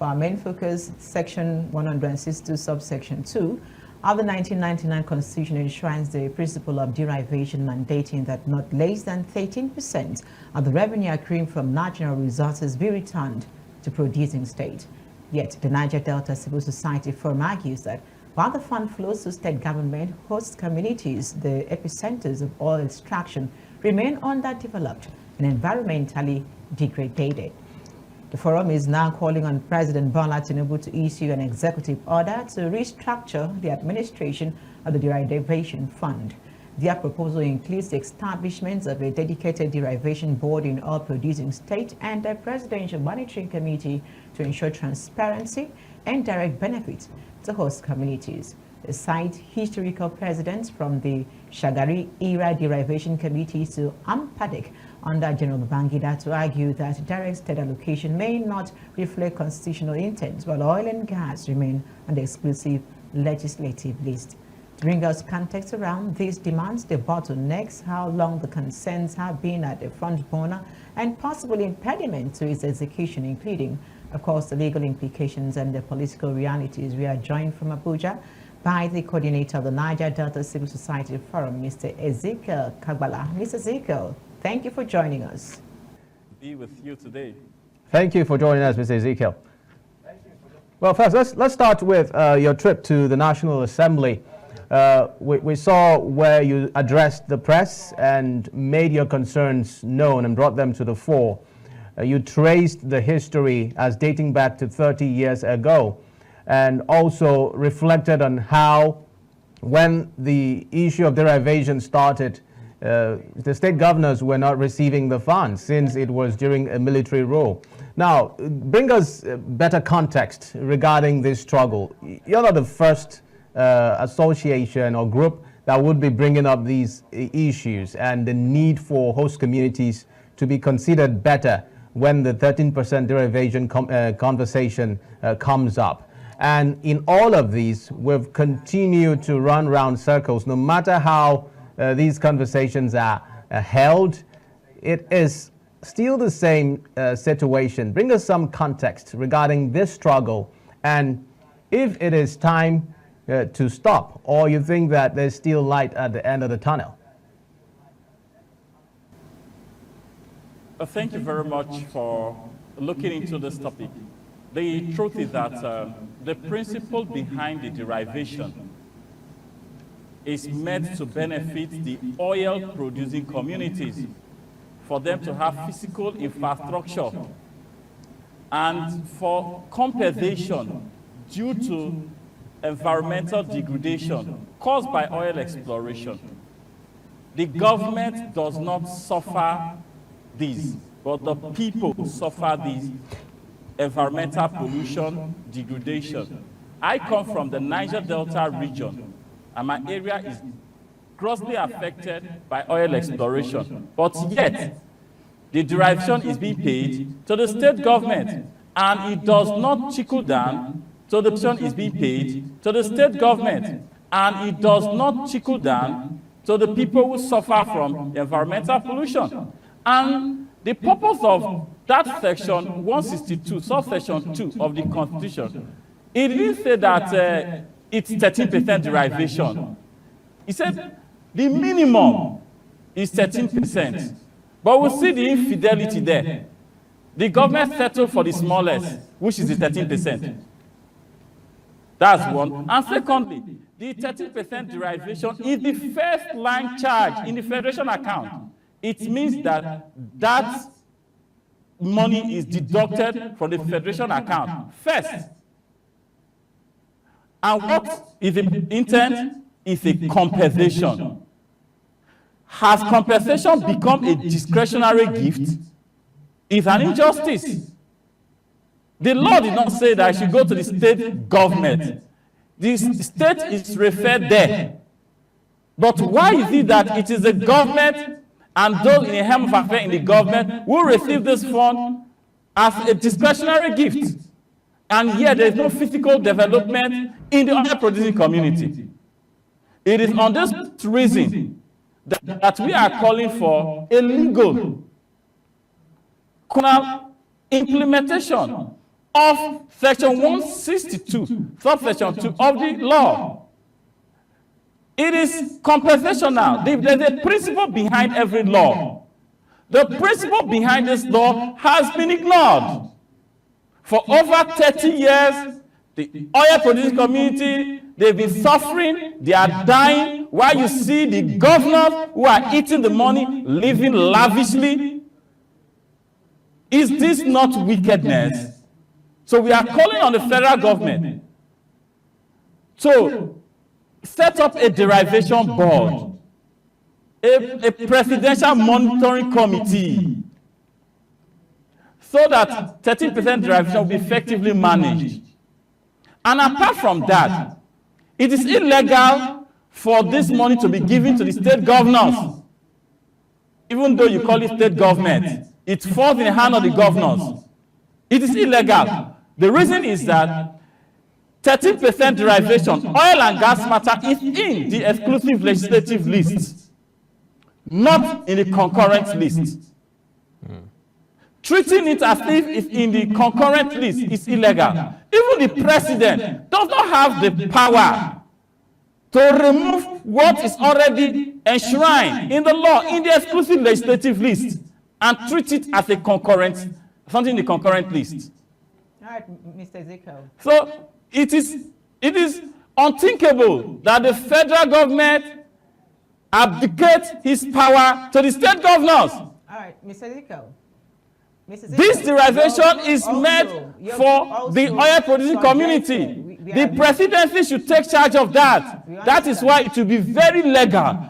For our main focus, Section 162, subsection 2 of the 1999 Constitution enshrines the principle of derivation, mandating that not less than 13% of the revenue accruing from national resources be returned to producing state. Yet, the Niger Delta Civil Society Forum argues that while the fund flows to state government, host communities, the epicenters of oil extraction, remain underdeveloped and environmentally degraded. The forum is now calling on President Bola Tinubu to issue an executive order to restructure the administration of the derivation fund. Their proposal includes the establishment of a dedicated derivation board in all producing states and a presidential monitoring committee to ensure transparency and direct benefits to host communities. They cite historical precedents from the Shagari-era derivation committee to Ampadek under General Babangida to argue that direct state allocation may not reflect constitutional intent, while oil and gas remain on the exclusive legislative list. To bring us context around these demands, the bottlenecks, how long the concerns have been at the front burner, and possible impediment to its execution, including, of course, the legal implications and the political realities. We are joined from Abuja by the coordinator of the Niger Delta Civil Society Forum, Mr. Ezekiel Kagbala. Mr. Ezekiel, thank you for joining us. Be with you today. Thank you for joining us, Mr. Ezekiel. Well, first, let's start with your trip to the National Assembly. We saw where you addressed the press and made your concerns known and brought them to the fore. You traced the history as dating back to 30 years ago, and also reflected on how, when the issue of derivation started, the state governors were not receiving the funds since it was during a military rule. Now, bring us better context regarding this struggle. You're not the first association or group that would be bringing up these issues and the need for host communities to be considered better when the 13% derivation conversation comes up. And in all of these, we've continued to run round circles. No matter how these conversations are held, it is still the same situation. Bring us some context regarding this struggle, and if it is time to stop, or you think that there's still light at the end of the tunnel. Well, thank you very much for looking into this topic. The truth is that the principle behind the derivation is meant to benefit the oil-producing communities, for them to have physical infrastructure, and for compensation due to environmental degradation caused by oil exploration. The government does not suffer this, but the people suffer this environmental pollution, degradation. I come from the Niger Delta region, and my area is grossly affected by oil exploration. But yet, the derivation is being paid to the state government, and it does not trickle down. So the pension is being paid to the state government, and it does not trickle down to the people who suffer from environmental pollution. And the purpose of that section 162, subsection 2 of the Constitution, it didn't say that it's 13% derivation. It said the minimum is 13%. But we see the infidelity there. The government settled for the smallest, which is the 13%. That's one. And secondly, the 13% derivation is the first line charge in the federation account. It means that that money is deducted from the federation account first. And what is the intent? Is a compensation. Has compensation become a discretionary gift? It's an injustice. The law did not say that I should go to the state government. The state is referred there. But why is it that it is the government and those in the helm of affairs in the government who receive this fund as a discretionary gift? And yet there is no physical development in the oil producing community. It is on this reason that we are calling for a legal implementation of Section 162, subsection 2 of the law. It is compensational. There's a principle behind every law. The principle behind this law has been ignored. For over 30 years, the oil producing community, they've been suffering, they are dying, while you see the governors who are eating the money, living lavishly. Is this not wickedness? So we are calling on the federal government to set up a derivation board, a presidential monitoring committee, so that 13% derivation will be effectively managed. And apart from that, it is illegal for this money to be given to the state governors. Even though you call it state government, it falls in the hand of the governors. It is illegal. The reason is that 13% derivation, oil and gas matter, is in the exclusive legislative list, not in the concurrent list. Treating it as if it's in the concurrent list is illegal. Even the president does not have the power to remove what is already enshrined in the law, in the exclusive legislative list, and treat it as a concurrent, something in the concurrent list. All right, Mr. Ezekiel. So it is unthinkable that the federal government abdicates his power to the state governors. All right, Mr. Ezekiel. This derivation is meant for the oil producing community. The presidency should take charge of that. That is why it will be very legal